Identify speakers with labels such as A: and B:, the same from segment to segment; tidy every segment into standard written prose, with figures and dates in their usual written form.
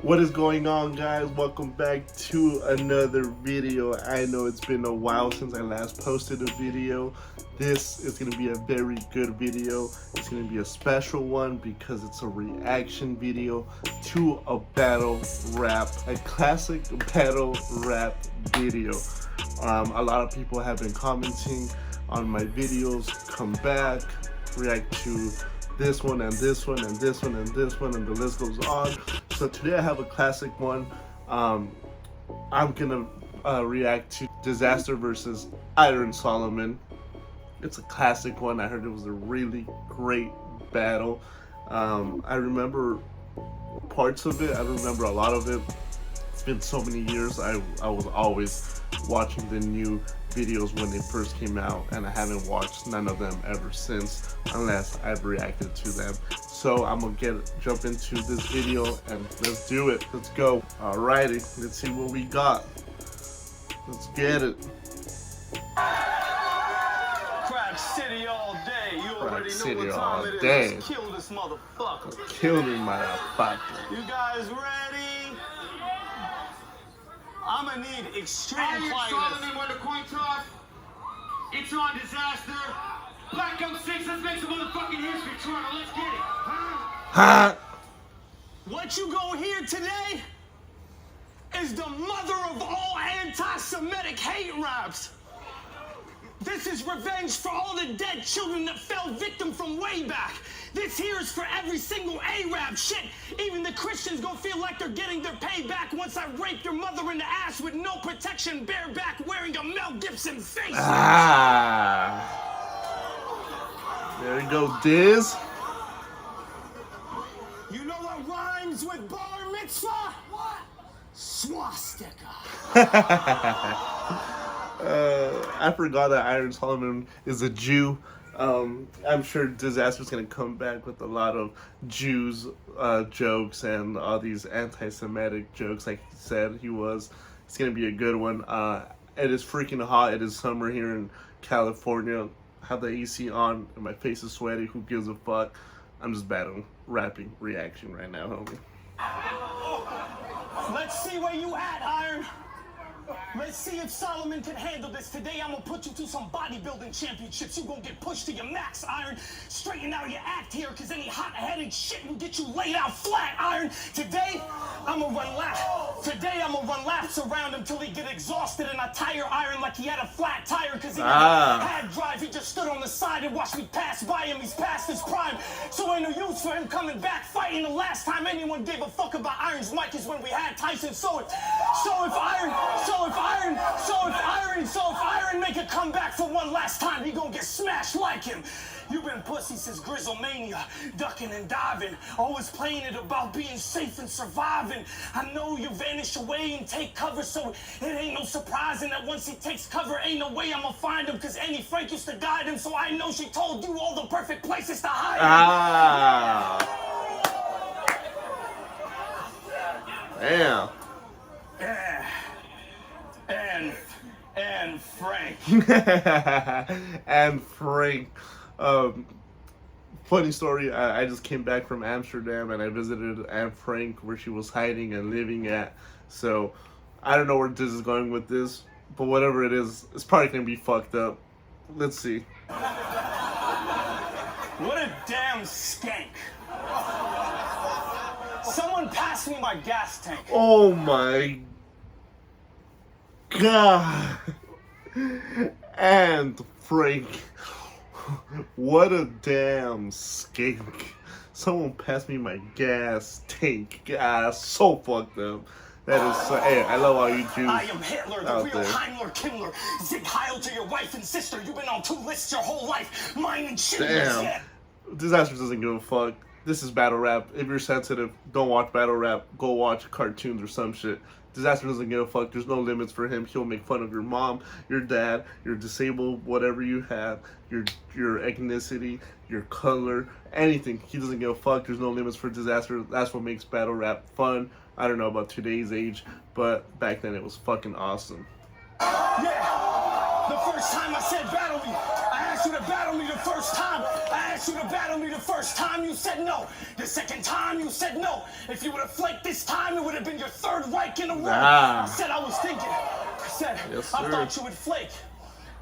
A: What is going on, guys? Welcome back to another video. I know it's been a while since I last posted a video. This is going to be a very good video. It's going to be a special one because it's a reaction video to a battle rap, a classic battle rap video. A lot of people have been commenting on my videos, come back, react to this one and this one and this one and this one, and the list goes on. So today I have a classic one. I'm gonna react to Dizaster versus Iron Solomon. It's a classic one. I heard it was a really great battle. I remember parts of it. I don't remember a lot of it. It's been so many years. I was always watching the new videos when they first came out, and I haven't watched none of them ever since, unless I've reacted to them. So I'm gonna jump into this video and let's do it. Let's go. Alrighty, let's see what we got. Let's get it.
B: Crack City all day. You already know what time it
A: is.
B: Let's kill this motherfucker.
A: Kill me, motherfucker.
B: You guys ready? I'm gonna need extreme quietness.
C: Solomon won the coin toss. It's on Dizaster. Black on 6. Let's make some motherfucking history, Toronto. Let's get it.
A: Huh?
B: What you gonna hear today is the mother of all anti-Semitic hate raps. This is revenge for all the dead children that fell victim from way back. This here is for every single Arab. Shit, even the Christians gonna feel like they're getting their payback once I rape your mother in the ass with no protection, bareback, wearing a Mel Gibson face.
A: There you go, Diz.
B: You know what rhymes with bar mitzvah? What? Swastika.
A: I forgot that Iron Solomon is a Jew. I'm sure Dizaster's gonna come back with a lot of Jews jokes and all these anti-Semitic jokes, like he said he was. It's gonna be a good one. It is freaking hot. It is summer here in California. I have the AC on and my face is sweaty. Who gives a fuck? I'm just rapping reaction right now, homie.
B: Let's see where you at, Iron. Let's see if Solomon can handle this. Today I'm gonna put you to some bodybuilding championships. You gonna get pushed to your max, Iron. Straighten out your act here, cause any hot-headed shit will get you laid out flat, Iron. Today, I'm gonna run laps around him till he get exhausted, and I tire Iron like he had a flat tire, cause he never had drive. He just stood on the side and watched me pass by him. He's past his prime, so ain't no use for him coming back fighting. The last time anyone gave a fuck about Iron's mic is when we had Tyson. So if Iron make a comeback for one last time, he gonna get smashed like him. You've been pussy since Grizzlemania, ducking and diving, always playing it about being safe and surviving. I know you vanish away and take cover, so it ain't no surprising that once he takes cover, ain't no way I'ma find him, cause Annie Frank used to guide him, so I know she told you all the perfect places to hide him.
A: Damn.
B: Yeah. And Frank.
A: And Frank. Funny story, I just came back from Amsterdam and I visited Anne Frank where she was hiding and living at. So I don't know where this is going with this, but whatever it is, it's probably gonna be fucked up. Let's see.
B: What a damn skank. Someone pass me my gas tank.
A: Oh my God. And Frank. What a damn skink. Someone passed me my gas tank. So fucked up. That is so, hey, I love all you Jews.
B: I am Hitler, the real Heimler Kimmler. Zig Heil to your wife and sister. You've been on 2 lists your whole life. Mine and Schindler's.
A: Damn. Dizaster doesn't give a fuck. This is battle rap. If you're sensitive, don't watch battle rap. Go watch cartoons or some shit. Dizaster doesn't give a fuck. There's no limits for him. He'll make fun of your mom, your dad, your disabled, whatever you have, your ethnicity, your color, anything. He doesn't give a fuck. There's no limits for Dizaster. That's what makes battle rap fun. I don't know about today's age, but back then it was fucking awesome.
B: Yeah, the first time I said battle me, I asked asked you to battle me the first time. I asked you to battle me the first time. You said no. The second time, you said no. If you would have flaked this time, it would have been your third Reich in a row. I said I was thinking. I said, I thought you would flake.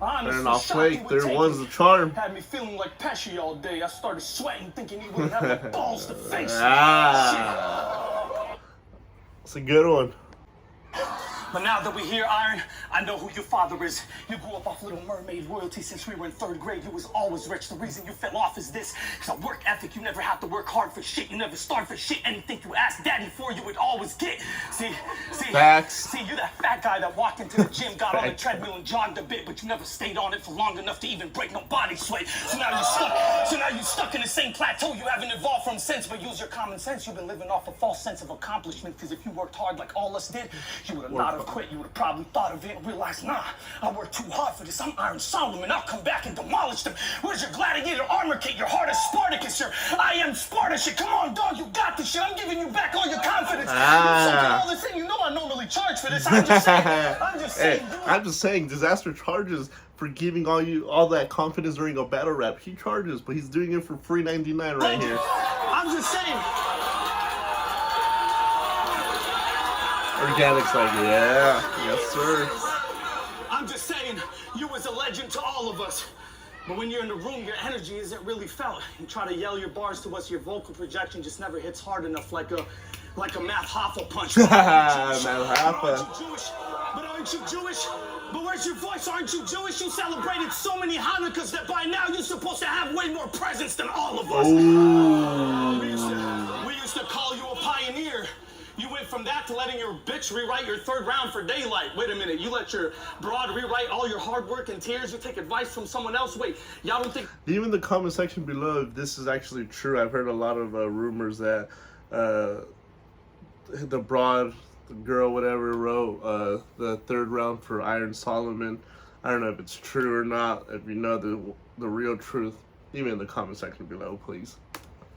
A: And I'll flake. There was the charm.
B: Had me feeling like Pesci all day. I started sweating, thinking he wouldn't have the balls to face it.
A: It's a good one.
B: But now that we're here, Iron, I know who your father is. You grew up off Little Mermaid royalty since we were in 3rd grade. You was always rich. The reason you fell off is this. It's a work ethic. You never have to work hard for shit. You never starve for shit. Anything you ask daddy for, you would always get. See,
A: facts.
B: See, you're that fat guy that walked into the gym, got on the treadmill and jogged a bit, but you never stayed on it for long enough to even break no body sweat. So now you're stuck in the same plateau. You haven't evolved from since, but use your common sense. You've been living off a false sense of accomplishment, because if you worked hard like all us did, you would have not have quit. You would have probably thought of it and realized, nah, I worked too hard for this. I'm Iron Solomon. I'll come back and demolish them. Where's your gladiator armor kit? Your heart is Spartacus. Your I am Sparta shit. Come on, dog, you got this shit. I'm giving you back all your confidence. All this thing, you know I normally charge for this. I'm just saying.
A: I'm just saying, Dizaster charges for giving all that confidence during a battle rap. He charges, but he's doing it for free $99 right here.
B: I'm just saying.
A: Organic's like, yeah, yes sir.
B: I'm just saying, you was a legend to all of us. But when you're in the room, your energy isn't really felt. You try to yell your bars to us, your vocal projection just never hits hard enough, like a math Hoffa punch.
A: Math Hoffa.
B: But aren't you Jewish? But where's your voice? Aren't you Jewish? You celebrated so many Hanukkahs that by now you're supposed to have way more presents than all of us. We used to call you a pioneer. You went from that to letting your bitch rewrite your 3rd round for daylight. Wait a minute, you let your broad rewrite all your hard work and tears? You take advice from someone else? Wait, y'all don't think...
A: Leave in the comment section below if this is actually true. I've heard a lot of rumors that the girl, whatever, wrote the 3rd round for Iron Solomon. I don't know if it's true or not. If you know the real truth, leave it in the comment section below, please.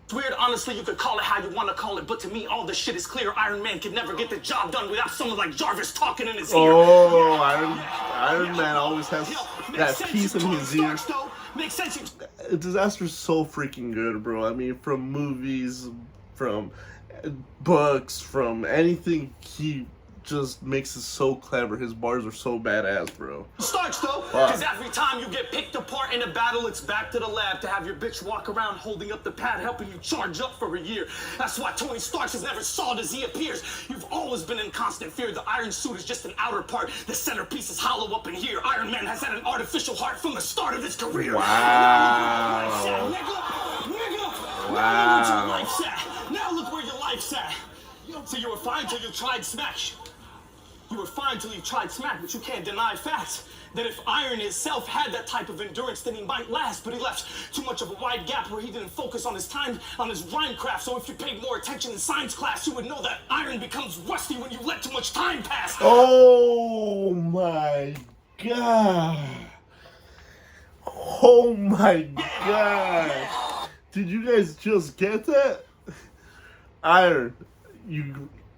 B: It's weird, honestly, you could call it how you want to call it, but to me, all this shit is clear. Iron Man could never get the job done without someone like Jarvis talking in his ear.
A: Oh, Iron Man always has that piece in his ear.
B: Makes sense.
A: Dizaster's so freaking good, bro. I mean, from movies, from books, from anything, he just makes it so clever. His bars are so badass, bro.
B: Starks though, because every time you get picked apart in a battle, it's back to the lab to have your bitch walk around holding up the pad, helping you charge up for a year. That's why Tony Stark is never solid as he appears. You've always been in constant fear. The iron suit is just an outer part. The centerpiece is hollow up in here. Iron Man has had an artificial heart from the start of his career.
A: Wow.
B: Now look where your life's at. So you were fine till you tried Smash. You were fine till you tried Smack, but you can't deny facts. That if Iron itself had that type of endurance, then he might last, but he left too much of a wide gap where he didn't focus on his time, on his rhyme craft. So if you paid more attention in science class, you would know that Iron becomes rusty when you let too much time pass.
A: Oh my God. Oh my God. Did you guys just get that?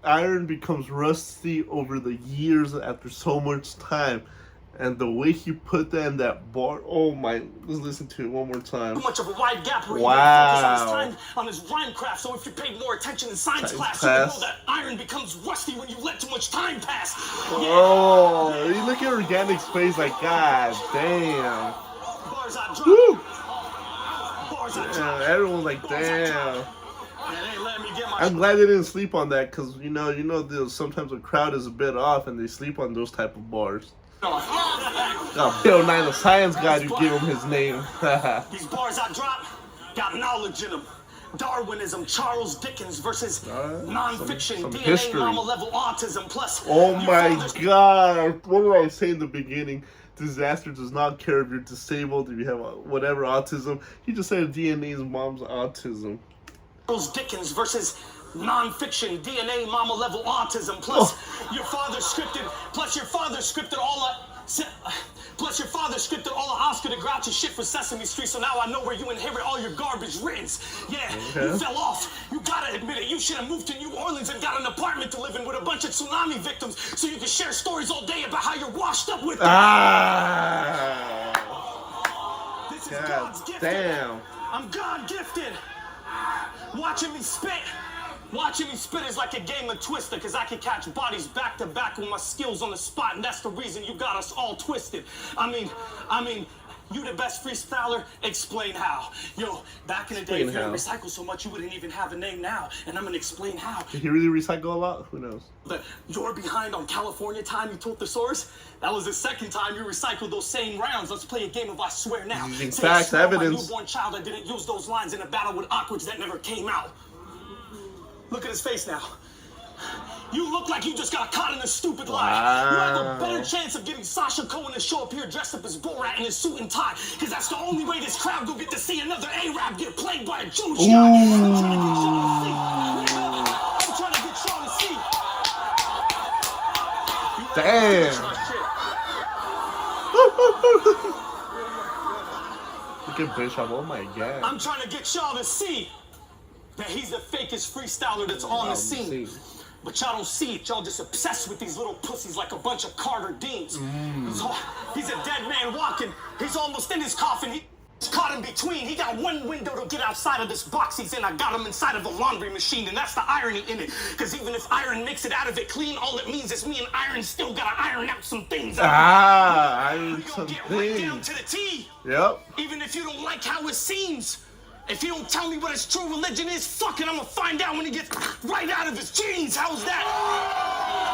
A: Iron becomes rusty over the years after so much time. And the way he put that in that bar, oh my, let's listen to it one more time.
B: Too much of a wide gap where he didn't focus on his time, on his rhyme craft. So if you paid more attention in science class, you would know that Iron becomes rusty when you let too much time pass.
A: Oh, you look at Organic's face like, God damn.
B: Bars I drop.
A: Woo.
B: Bars I drop.
A: Everyone's like, damn. I'm glad they didn't sleep on that, because you know sometimes the crowd is a bit off and they sleep on those type of bars. Bill Nye, the science guy, to give him his name.
B: These bars I drop got knowledge in them. Darwinism, Charles Dickens versus non-fiction,
A: some
B: DNA,
A: history.
B: mama level autism, plus.
A: Oh my God! What did I say in the beginning? Dizaster does not care if you're disabled, if you have whatever autism. He just said DNA's mom's autism.
B: Charles Dickens versus non-fiction, DNA, mama level autism, plus your father scripted all of Oscar the Grouch's shit for Sesame Street, so now I know where you inherit all your garbage writtens. Yeah, You fell off. You gotta admit it. You should have moved to New Orleans and got an apartment to live in with a bunch of tsunami victims so you can share stories all day about how you're washed up with them. is
A: God
B: God's gifted.
A: damn.
B: I'm God gifted. Watching me spit is like a game of Twister, because I can catch bodies back to back with my skills on the spot, and that's the reason you got us all twisted. I mean, you the best freestyler? Explain how. Yo, back in the day, if you didn't recycle so much, you wouldn't even have a name now, and I'm gonna explain how.
A: Did he really recycle a lot? Who knows?
B: But you're behind on California time, you told the source? That was the second time you recycled those same rounds. Let's play a game of I swear now.
A: Using
B: Say
A: facts,
B: I swear
A: evidence.
B: my newborn child, I didn't use those lines in a battle with awkwards that never came out. Look at his face now. You look like you just got caught in a stupid lie. You have a better chance of getting Sasha Cohen to show up here dressed up as Borat in a suit and tie, because that's the only way this crowd will get to see another Arab get plagued by a Jewish guy. I'm trying to get y'all to see.
A: Damn. Look at Bishop. Oh my god.
B: I'm trying to get y'all to see that he's the fakest freestyler that's on the scene. But y'all don't see it. Y'all just obsessed with these little pussies like a bunch of Carter Deans. He's a dead man walking. He's almost in his coffin. He's caught in between. He got one window to get outside of this box he's in. I got him inside of a laundry machine, and that's the irony in it. Because even if Iron makes it out of it clean, all it means is me and Iron still gotta iron out some things.
A: Iron some
B: get right down
A: things.
B: to the T.
A: Yep.
B: Even if you don't like how it seems. If you don't tell me what his true religion is, fuck it, I'm gonna find out when he gets right out of his jeans. How's that?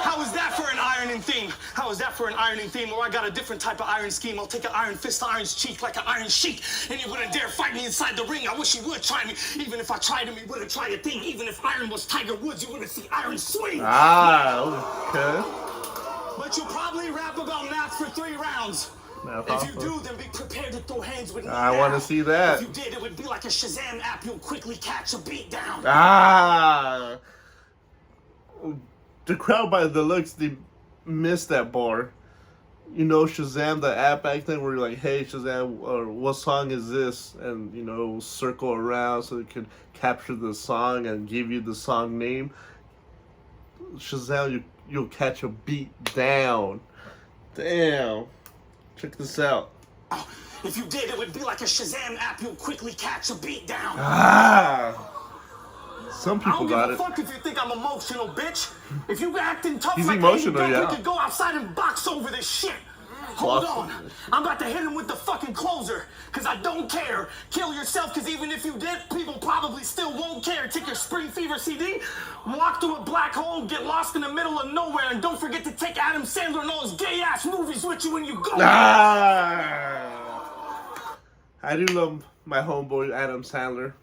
B: How is that for an ironing theme? How is that for an ironing theme? Or I got a different type of iron scheme. I'll take an iron fist to Iron's cheek like an iron sheik, and he wouldn't dare fight me inside the ring. I wish he would try me. Even if I tried him, he wouldn't try a thing. Even if Iron was Tiger Woods, you wouldn't see Iron swing.
A: Okay.
B: But you'll probably rap about math for 3 rounds. If you do, then be prepared to throw hands with me.
A: I want to see that.
B: If you did, it would be like a Shazam app. You'll quickly catch a beat down.
A: The crowd by the looks, they missed that bar. You know, Shazam, the app back then, where you're like, hey, Shazam, or what song is this? And, you know, circle around so it could capture the song and give you the song name. Shazam, you'll catch a beat down. Damn. Check this out.
B: If you did, it would be like a Shazam app. You'll quickly catch a beat down.
A: Some people got it.
B: I don't give a fuck if you think I'm emotional, bitch. If you acting tough
A: He's
B: like
A: emotional,
B: that,
A: yeah.
B: we could go outside and box over this shit. Hold on. I'm about to hit him with the fucking closer, because I don't care. Kill yourself, because even if you did, people probably still won't care. Take your Spring Fever CD, walk through a black hole, get lost in the middle of nowhere, and don't forget to take Adam Sandler and all his gay-ass movies with you when you go.
A: I do love my homeboy Adam Sandler.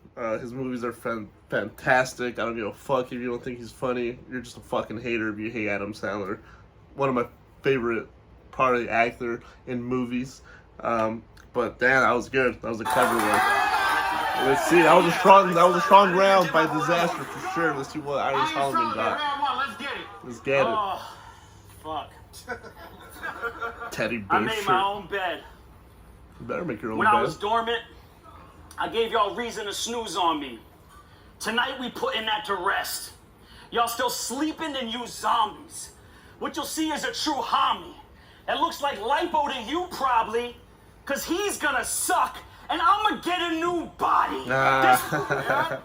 A: His movies are fantastic. I don't give a fuck if you don't think he's funny. You're just a fucking hater if you hate Adam Sandler. One of my favorite, probably, actor in movies. But damn, that was good. That was a clever one. Let's see. That was a strong round by Dizaster for sure. Let's see what Iron Solomon got.
C: Let's get it.
A: Let's get it.
B: Oh, fuck.
A: Teddy bear
B: I made
A: shirt.
B: my own bed.
A: You better make your own
B: When
A: bed.
B: I was dormant, I gave y'all reason to snooze on me. Tonight we putting that to rest. Y'all still sleeping and you zombies. What you'll see is a true homie. It looks like lipo to you probably, cause he's gonna suck and I'ma get a new body.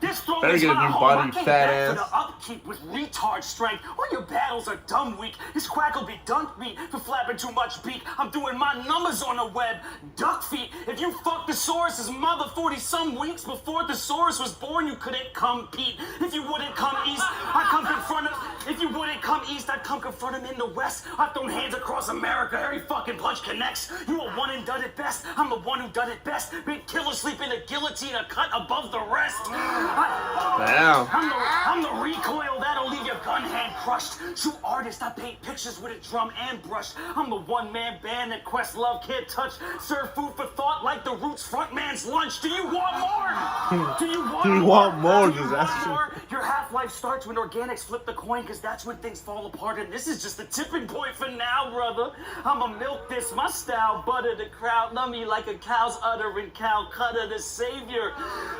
B: This throne
A: better
B: is
A: get a
B: my
A: new
B: home.
A: body,
B: I came
A: fat
B: back
A: ass.
B: for the upkeep with retard strength. All your battles are dumb weak. This quack will be dunk me for flapping too much beak. I'm doing my numbers on the web. Duck feet. If you fucked the Saurus's mother 40-some weeks before the Saurus was born, you couldn't compete. If you wouldn't come east, I'd come confront him. If you wouldn't come east, I'd come confront him in the west. I've thrown hands across America. Every fucking punch connects. You a one and done it best. I'm the one who done it best. Big killer sleep in a guillotine, a cut above the rest.
A: Damn.
B: I'm the recoil that'll leave your gun hand crushed. True artist, I paint pictures with a drum and brush. I'm the one-man band that Questlove can't touch. Serve food for thought like the Roots frontman's lunch. Do you want more? Do you want more?
A: Dizaster?
B: Your half-life starts when organics flip the coin, because that's when things fall apart, and this is just the tipping point for now, brother. I'ma milk this, my style, butter the crowd, love me like a cow's udder in Calcutta, the savior.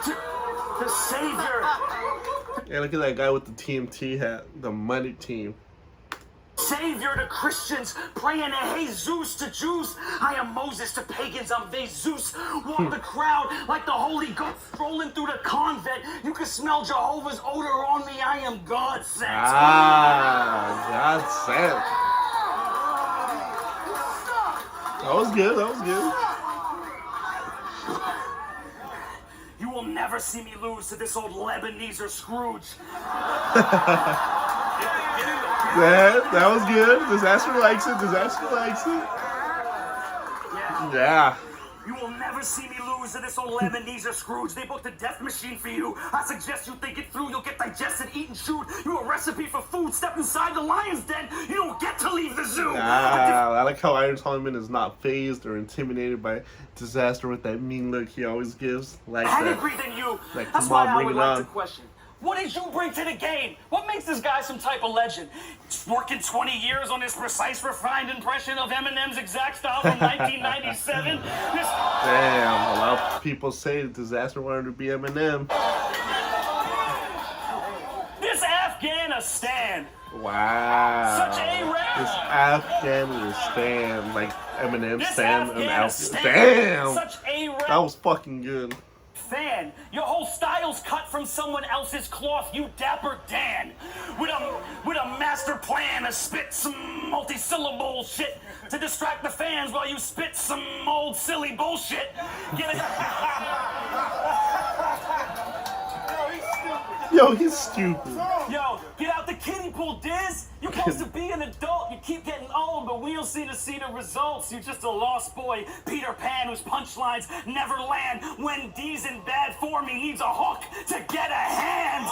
B: The savior.
A: Yeah, look at that guy with the TMT hat, the money team.
B: Savior to Christians, praying to Jesus to Jews. I am Moses to pagans, I'm Jesus. Walk the crowd like the Holy Ghost strolling through the convent. You can smell Jehovah's odor on me, I am God sent.
A: God sent. That was good, that was good.
B: You will never see me lose to this old Lebanese or Scrooge.
A: That was good. Dizaster likes it. Dizaster likes it. Yeah.
B: You will never see me lose to this old Lebanese or Scrooge. They booked a death machine for you. I suggest you think it through. You'll get digested, eaten, chewed. You a recipe for food. Step inside the lion's den. You don't get to leave the zoo.
A: I like how Iron Solomon is not fazed or intimidated by Dizaster with that mean look he always gives. Like that.
B: Angry than you.
A: Like,
B: That's
A: come
B: why
A: on,
B: I
A: bring
B: would
A: it
B: like
A: on.
B: to question. What did you bring to the game? What makes this guy some type of legend? Working 20 years on this precise, refined impression of Eminem's exact style from 1997?
A: Damn, a lot of people say Dizaster wanted to be Eminem.
B: This Afghanistan.
A: Wow.
B: Such a rap.
A: This Afghanistan, like Eminem
B: This
A: stand and
B: Afghanistan.
A: Damn.
B: Such a rap.
A: That was fucking good.
B: Fan. Your whole style's cut from someone else's cloth, you dapper Dan. With a master plan to spit some multi-syllable shit to distract the fans while you spit some old silly bullshit. Get it?
A: Yo, he's stupid.
B: Yo, get out the kiddie pool, Diz. You're supposed to be an adult. You keep getting old, but we don't see the results. You're just a lost boy, Peter Pan, whose punchlines never land. When D's in bad form, he needs a hook to get a hand.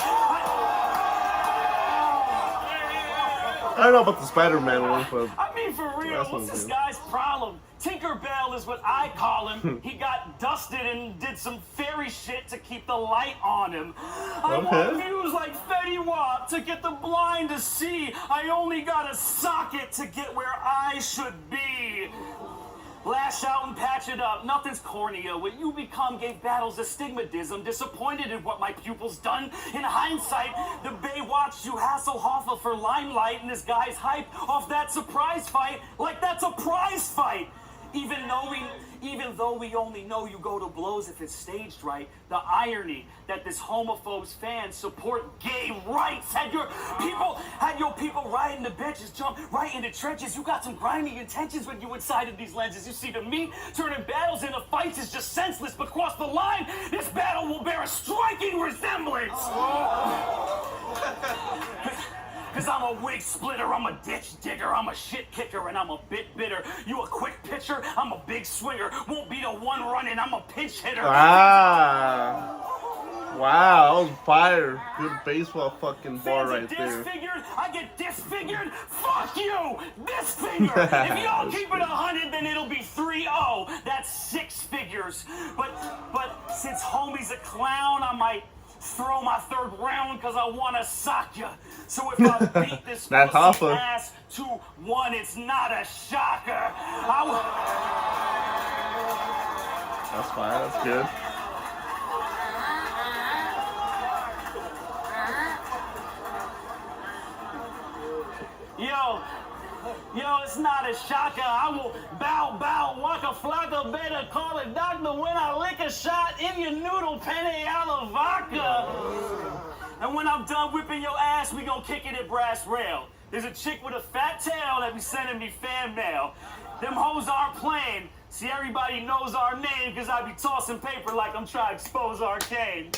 A: I don't know about the Spider-Man one, but
B: I mean, for real,
A: That's
B: what's
A: one
B: this
A: good.
B: guy's problem? Tinkerbell is what I call him. He got dusted and did some fairy shit to keep the light on him. I want views like Fetty Wap to get the blind to see. I only got a socket to get where I should be. Lash out and patch it up. Nothing's cornea. What you become gave battles astigmatism. Disappointed in what my pupils done. In hindsight, the Bay watched you Hasselhoff for limelight, and this guy's hype off that surprise fight like that's a prize fight. Even though we only know you go to blows if it's staged right, the irony that this homophobe's fans support gay rights had your people riding the benches, jump right into trenches. You got some grimy intentions when you inside of these lenses. You see, to me, turning battles into fights is just senseless. But cross the line, this battle will bear a striking resemblance. Cause I'm a wig splitter, I'm a ditch digger, I'm a shit kicker, and I'm a bit bitter. You a quick pitcher, I'm a big swinger. Won't be the one running, I'm a pinch hitter.
A: Wow, that was fire. Good baseball fucking bar right there.
B: Disfigured, I get disfigured. Fuck you, disfigured. If y'all keep it 100, then it'll be 3-0. That's 6 figures. But since homie's a clown, I might throw my third round because I want to sock ya. So if I beat this
A: That's
B: pussy
A: awful.
B: ass 2-1, it's not a shocker.
A: That's fine, that's good.
B: Yo, it's not a shocker. I will bow, waka flocka, better call it doctor when I lick a shot in your noodle penne alla vodka. And when I'm done whipping your ass, we gon' kick it at Brass Rail. There's a chick with a fat tail that be sending me fan mail. Them hoes aren't playing. See, everybody knows our name because I be tossing paper like I'm trying to expose Arcane.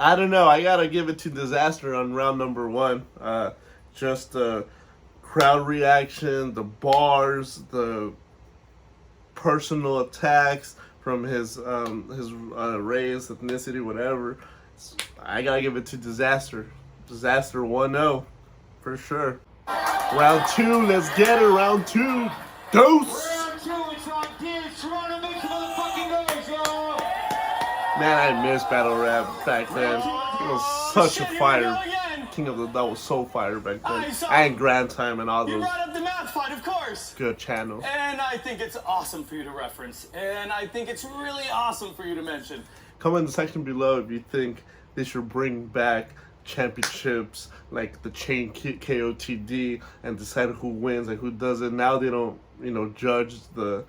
A: I don't know. I gotta give it to Dizaster on round number 1. Just the crowd reaction, the bars, the personal attacks from his race, ethnicity, whatever. I gotta give it to Dizaster. Dizaster 1-0 for sure. Round 2, let's get it. Round 2, dose.
C: Round 2, it's on Diz. Toronto makes some motherfucking noise, yo.
A: Man, I miss battle rap back then. It was such a fire. King of the That was so fire back then. And Grand Time and all
B: You
A: those
B: brought up the math fight, of course.
A: good channels.
B: And I think it's awesome for you to reference. And I think it's really awesome for you to mention.
A: Comment in the section below if you think they should bring back championships, like the chain KOTD, and decide who wins and who doesn't. Now they don't, judge the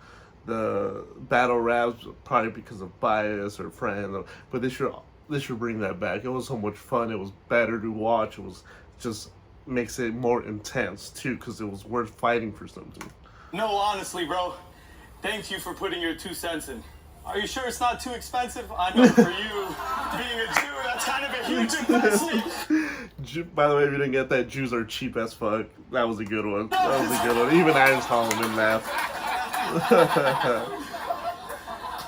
A: battle raps probably because of bias or friend, but they should bring that back. It was so much fun. It was better to watch. It was just makes it more intense too, because it was worth fighting for something.
B: No, honestly, bro. Thank you for putting your 2 cents in. Are you sure it's not too expensive? I know for you, being a Jew, that's kind of a huge investment.
A: By the way, if you didn't get that, Jews are cheap as fuck. That was a good one. That was a good one. Even Iron Solomon laughed.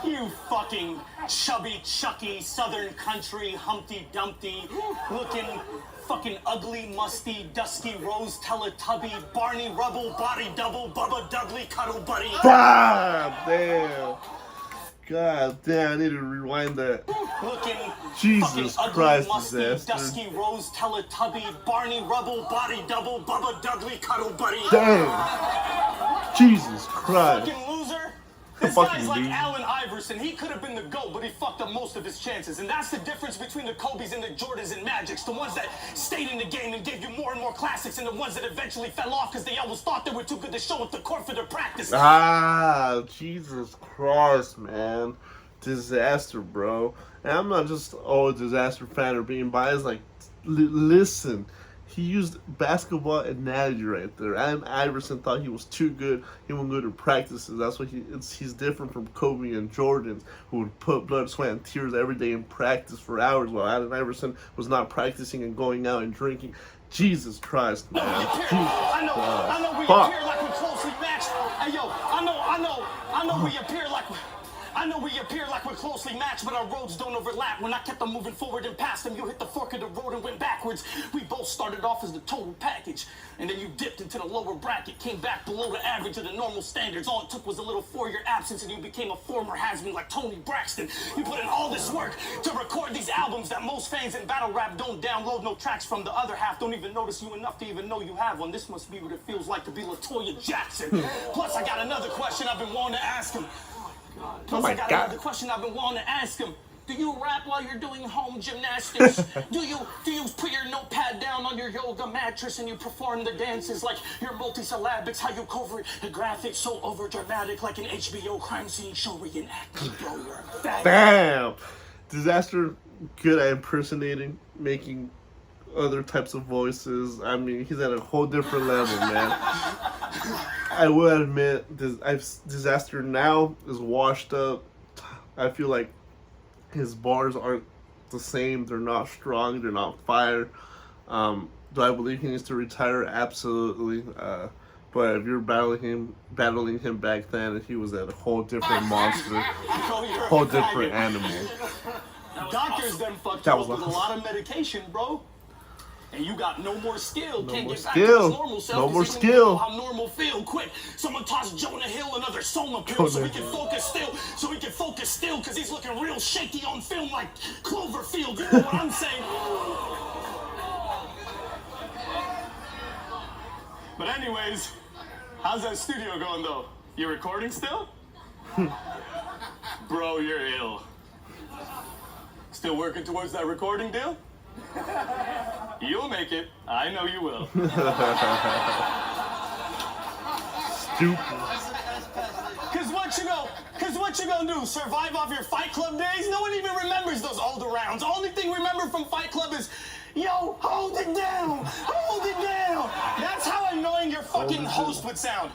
B: You fucking chubby, chucky, southern country, Humpty Dumpty, looking fucking ugly, musty, dusky, rose Teletubby, Barney Rubble, body double, Bubba Dudley, cuddle buddy.
A: Ah, damn. God damn, I need to rewind that.
B: Looking
A: Jesus
B: ugly,
A: Christ,
B: musty,
A: Dizaster.
B: dusky, rose Teletubby, Barney Rubble, body double, Bubba Dudley, cuddle buddy.
A: Damn. Jesus Christ.
B: Fucking loser. This
A: Fucking
B: guy's like
A: loser.
B: Allen Iverson. He could have been the GOAT, but he fucked up most of his chances. And that's the difference between the Kobes and the Jordans and Magics. The ones that stayed in the game and gave you more and more classics, and the ones that eventually fell off because they always thought they were too good to show at the court for their practice.
A: Ah, Jesus Christ, man. Dizaster, bro. And I'm not just, a Dizaster fan or being biased. Like, listen. He used basketball analogy right there. Allen Iverson thought he was too good. He wouldn't go to practices. That's why he's different from Kobe and Jordan, who would put blood, sweat, and tears every day in practice for hours, while Allen Iverson was not practicing and going out and drinking. Jesus Christ, man.
B: I know we appear like we're closely matched. Hey, yo, I know we appear like... I know we appear like we're closely matched, but our roads don't overlap. When I kept on moving forward and past them, you hit the fork of the road and went backwards. We both started off as the total package, and then you dipped into the lower bracket, came back below the average of the normal standards. All it took was a little 4-year absence, and you became a former has-been like Tony Braxton. You put in all this work to record these albums that most fans in battle rap don't download no tracks from. The other half don't even notice you enough to even know you have one. This must be what it feels like to be LaToya Jackson. Plus, I got another question I've been wanting to ask him. Plus, I got another question I've been wanting to ask him. Do you rap while you're doing home gymnastics? do you put your notepad down on your yoga mattress and you perform the dances like your multisyllabics? How you cover the graphics so over dramatic like an HBO crime scene show reenacting? Bro, you're a fag.
A: Damn. Dizaster, good at impersonating, making other types of voices. I mean, he's at a whole different level, man. I will admit, Dizaster now is washed up. I feel like his bars aren't the same. They're not strong. They're not fire. Do I believe he needs to retire? Absolutely. But if you're battling him back then, he was a whole different monster, whole different animal.
B: Doctors then fucked you up with a lot of medication, bro. And you got no more skill. Can't get back to his normal self.
A: No more skill.
B: How normal feel. Quick, someone toss Jonah Hill another soma pill so we can focus still. Because he's looking real shaky on film like Cloverfield. You know what I'm saying? But anyways, how's that studio going though? You recording still? Bro, you're ill. Still working towards that recording deal? You'll make it. I know you will.
A: Stupid.
B: Cause what you gonna do? Survive off your Fight Club days? No one even remembers those older rounds. The only thing we remember from Fight Club is, yo, hold it down. Hold it down. That's how annoying your fucking host would sound.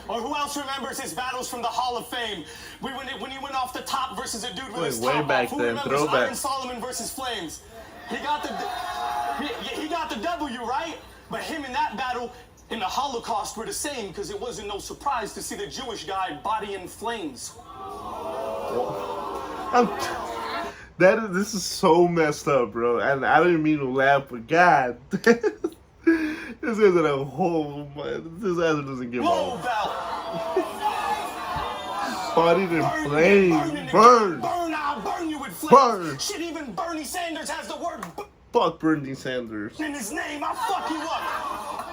B: Or who else remembers his battles from the Hall of Fame? When he went off the top versus a dude with his
A: way
B: top
A: back
B: off. Who
A: then,
B: remembers
A: throwback.
B: Iron Solomon versus Flames? He got the W, right? But him in that battle in the Holocaust were the same because it wasn't no surprise to see the Jewish guy body in flames.
A: This is so messed up, bro. And I didn't mean to laugh, but God. This isn't a whole. This answer doesn't give
B: Whoa,
A: up.
B: Bell.
A: Bodied in flames. Burn.
B: I'll burn you with flames.
A: Burn.
B: Shit, even Bernie Sanders has the word
A: Fuck Bernie Sanders.
B: in his name. I'll fuck you up.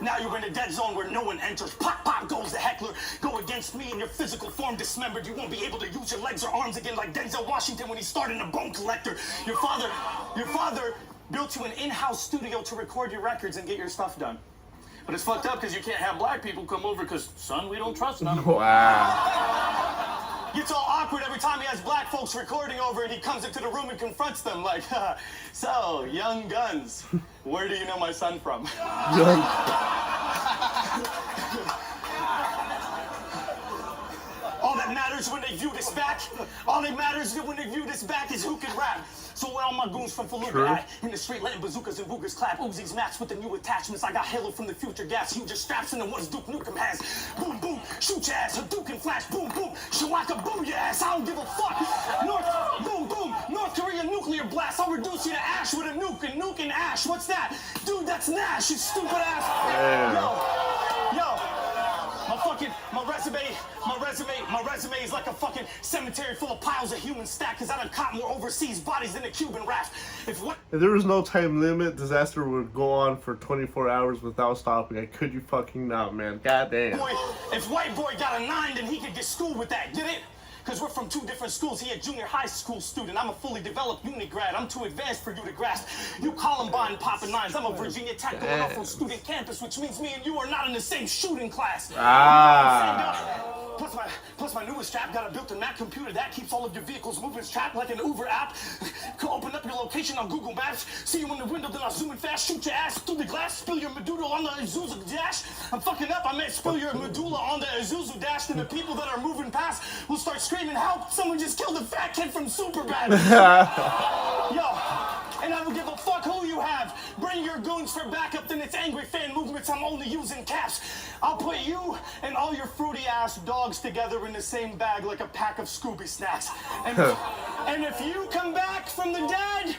B: Now you're in a dead zone where no one enters. Pop, pop goes the heckler. Go against me in your physical form dismembered. You won't be able to use your legs or arms again like Denzel Washington when he started a bone collector. Your father built you an in-house studio to record your records and get your stuff done. But it's fucked up because you can't have black people come over because, son, we don't trust none of them.
A: Wow.
B: Gets all awkward every time he has black folks recording over and he comes into the room and confronts them like, so, young guns, where do you know my son from? All that matters when they view this back, is who can rap. So where all my goons from Fallujah at? In the street letting bazookas and boogers clap. Uzis matched with the new attachments. I got Halo from the future gas. Huger straps and the ones Duke Nukem has. Boom, boom, shoot your ass. Hadouken flash, boom, boom. Shawaka, boom your ass. I don't give a fuck. Boom, boom. North Korea nuclear blast. I'll reduce you to ash with a nuke. And nuke and ash. What's that? Dude, that's Nash, you stupid ass. Yo. My resume is like a fucking cemetery full of piles of human stack, cause I done caught more overseas bodies than a Cuban raft. If
A: there was no time limit, Dizaster would go on for 24 hours without stopping. I could you fucking not, man. Goddamn.
B: If white boy got a 9, then he could get schooled with that, get it? Because we're from 2 different schools. He a junior high school student. I'm a fully developed uni grad. I'm too advanced for you to grasp. You Columbine popping 9s. I'm a Virginia Tech going off on student campus, which means me and you are not in the same shooting class. Plus my newest strap got a built-in Mac computer that keeps all of your vehicles moving strapped like an Uber app. Could open up your location on Google Maps. See you in the window, then I'll zoom in fast, shoot your ass through the glass, spill your medulla on the Isuzu dash. I'm fucking up. I meant spill your medulla on the Isuzu dash, and the people that are moving past will start screaming, help! Someone just killed the fat kid from Superbad. Yo, and I don't give a fuck who you have. Bring your goons for backup, then it's angry fan movements. I'm only using caps. I'll put you and all your fruity ass dogs together in the same bag like a pack of Scooby snacks. And if you come back from the dead,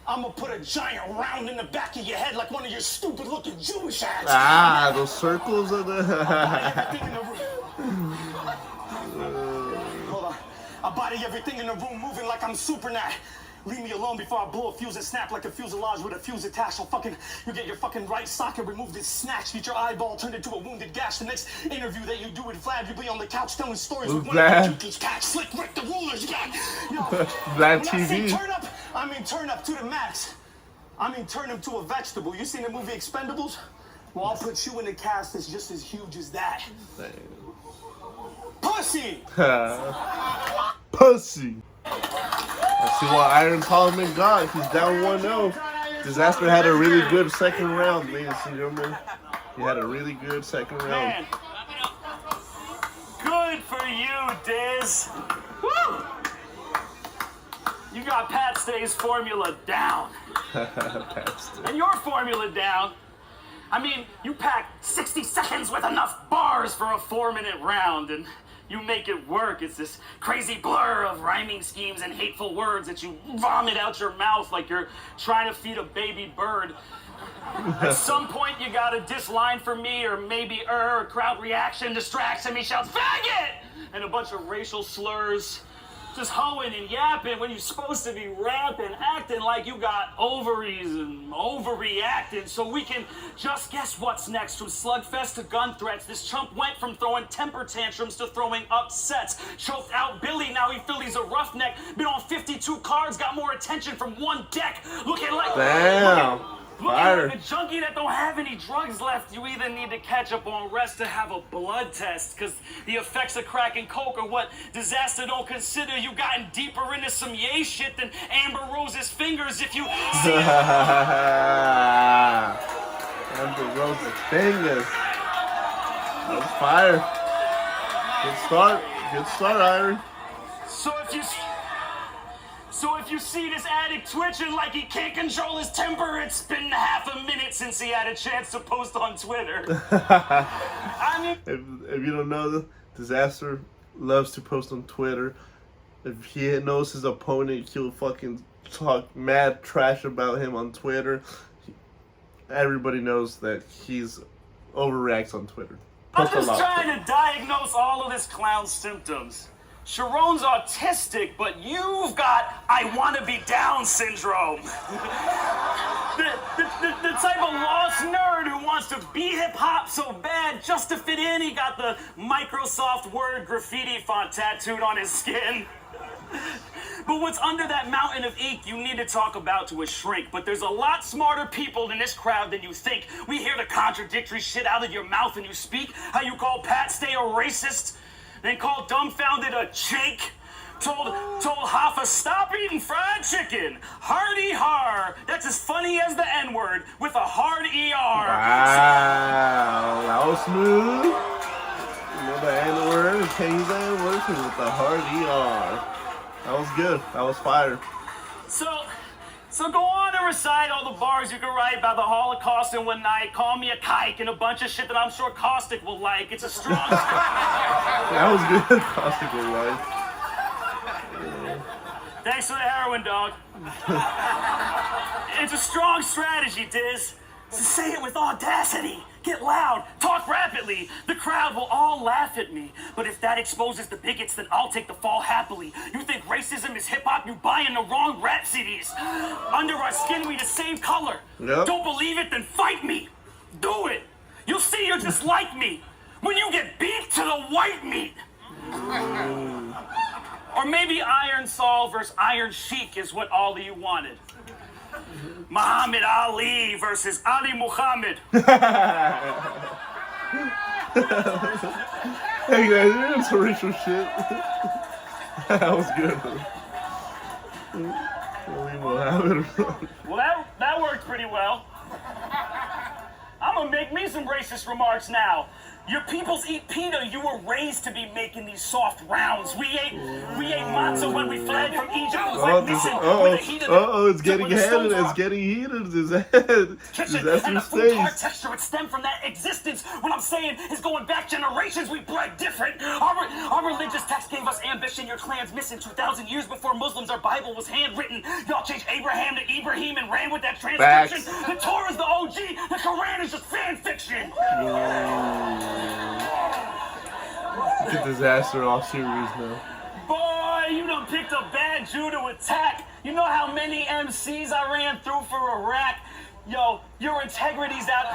B: I'm gonna put a giant round in the back of your head like one of your stupid looking Jewish hats.
A: Those circles are the...
B: Hold on. I body everything in the room moving like I'm Supernat. Leave me alone before I blow a fuse and snap like a fuselage with a fuse attached. You get your fucking right socket removed and snatched. Get your eyeball turned into a wounded gash. The next interview that you do with Vlad, you'll be on the couch telling stories with one of your catch. Slick Rick the rulers,
A: Vlad TV.
B: I mean turn up to the max. I mean turn him to a vegetable. You seen the movie Expendables? Well, I'll put you in a cast that's just as huge as that. Pussy!
A: Pussy! Let's see what Iron Parliament got. He's down 1-0. Dizaster had a really good second round, ladies and gentlemen. He had a really good second round.
D: Man. Good for you, Diz. Woo! You got Pat Stay's formula down. And your formula down. I mean, you pack 60 seconds with enough bars for a 4-minute round, and you make it work. It's this crazy blur of rhyming schemes and hateful words that you vomit out your mouth like you're trying to feed a baby bird. At some point, you got a diss line for me, or maybe crowd reaction distracts, and me shouts, faggot! And a bunch of racial slurs. Just hoeing and yapping when you're supposed to be rapping, acting like you got ovaries and overreacting. So we can just guess what's next. From slugfest to gun threats, this chump went from throwing temper tantrums to throwing upsets. Choked out Billy, now he feels a roughneck. Been on 52 cards, got more attention from one deck. Looking like...
A: Damn.
D: Looking like a junkie that don't have any drugs left. You either need to catch up on rest to have a blood test, because the effects of crack and coke are what Dizaster don't consider. You gotten deeper into some yay shit than Amber Rose's fingers if you see it.
A: Amber Rose's fingers. That's fire. Good start. Good start, Iron.
D: So if you see this addict twitching like he can't control his temper, it's been half a minute since he had a chance to post on Twitter. I mean,
A: if you don't know, Dizaster loves to post on Twitter. If he knows his opponent, he'll fucking talk mad trash about him on Twitter. Everybody knows that he's overreacts on Twitter.
D: I'm just trying to diagnose all of this clown's symptoms. Sharon's autistic, but you've got I wanna be down syndrome. The type of lost nerd who wants to be hip-hop so bad just to fit in. He got the Microsoft Word graffiti font tattooed on his skin. But what's under that mountain of ink you need to talk about to a shrink. But there's a lot smarter people in this crowd than you think. We hear the contradictory shit out of your mouth when you speak. How you call Pat Stay a racist, then call Dumbfounded a chink. Told Hoffa, stop eating fried chicken. Hardy har. That's as funny as the N-word with a hard ER.
A: Wow, that was smooth. You know the N-word, change the N-word with the hard ER. That was good. That was fire.
D: So go on and recite all the bars you can write about the Holocaust in one night. Call me a kike and a bunch of shit that I'm sure Caustic will like. It's a strong...
A: That was good. Caustic will like.
D: Thanks for the heroin, dog. It's a strong strategy, Diz. So say it with audacity. Get loud. Talk rapidly. The crowd will all laugh at me. But if that exposes the bigots, then I'll take the fall happily. You think racism is hip-hop? You buying the wrong rap CDs. Under our skin, we the same color.
A: Yep.
D: Don't believe it? Then fight me. Do it. You'll see you're just like me. When you get beat to the white meat. Or maybe Iron Saul versus Iron Sheik is what all of you wanted. Muhammad Ali versus Ali Muhammad.
A: Hey guys, you're into racial shit. That was good.
D: Well, that worked pretty well. I'm gonna make me some racist remarks now. Your peoples eat pita. You were raised to be making these soft rounds. We ate matzah when we fled from Egypt.
A: It's getting heated. It's getting heated.
D: And the food hard texture would stem from that existence. What I'm saying is going back generations, we bred different. Our religious text gave us ambition. Your clan's missing 2,000 years before Muslims. Our Bible was handwritten. Y'all changed Abraham to Ibrahim and ran with that transcription.
A: Facts.
D: The Torah's the OG. The Quran is just fan fiction.
A: Get Dizaster off series now.
D: Boy, you done picked a bad Jew to attack. You know how many MCs I ran through for Iraq? Yo, your integrity's out.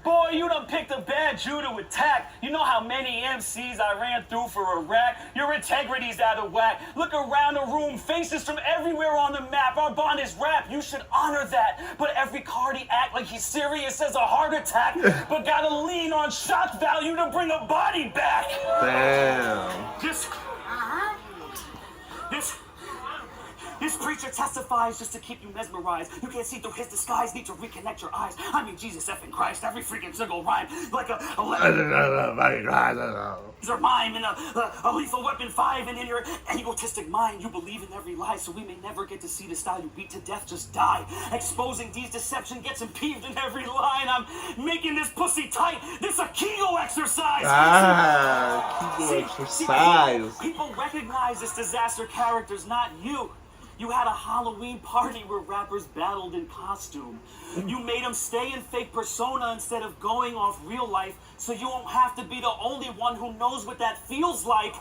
D: Boy, you done picked a bad Jew to attack. You know how many MCs I ran through for Iraq? Your integrity's out of whack. Look around the room, faces from everywhere on the map. Our bond is rap, you should honor that. But every Cardi act like he's serious as a heart attack. But gotta lean on shock value to bring a body back.
A: Damn.
D: This preacher testifies just to keep you mesmerized. You can't see through his disguise, need to reconnect your eyes. I mean, Jesus effing Christ, every freaking single rhyme. Like a mime and a lethal weapon 5. And in your egotistic mind, you believe in every lie. So we may never get to see the style you beat to death, just die. Exposing these deception gets impeded in every line. I'm making this pussy tight. This a Kegel exercise.
A: Kegel exercise.
D: People recognize this Dizaster character's not you. You had a Halloween party where rappers battled in costume. You made them stay in fake persona instead of going off real life, so you won't have to be the only one who knows what that feels like.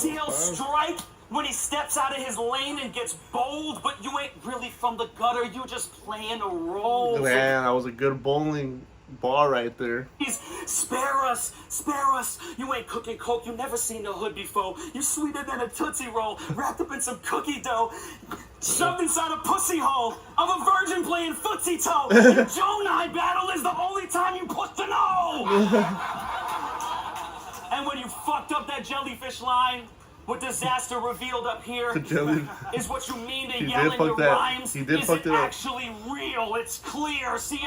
D: He'll strike when he steps out of his lane and gets bold, but you ain't really from the gutter, you just playing a role.
A: Man, that was a good bowling bar right there.
D: Please, spare us. You ain't cooking coke, you never seen the hood before. You sweeter than a Tootsie Roll, wrapped up in some cookie dough, shoved inside a pussy hole of a virgin playing footsie toe. Your Jonai battle is the only time you push the no. And when you fucked up that jellyfish line, what Dizaster revealed up here is what you mean to yell in your rhymes isn't actually real. It's clear. See,